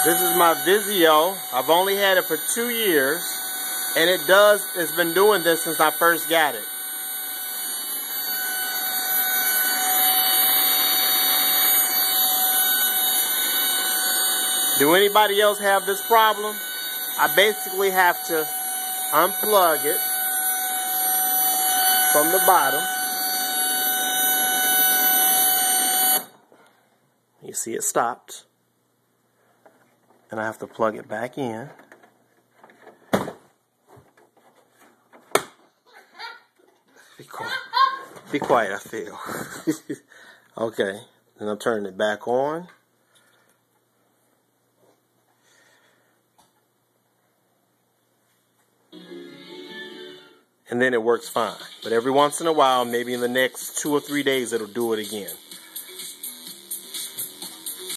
This is my Vizio. I've only had it for 2 years, and it's been doing this since I first got it. Do anybody else have this problem? I basically have to unplug it from the bottom. You see it stopped. And I have to plug it back in. Be quiet. Be quiet, I feel. Okay. And I'm turning it back on. And then it works fine. But every once in a while, maybe in the next 2 or 3 days, it'll do it again.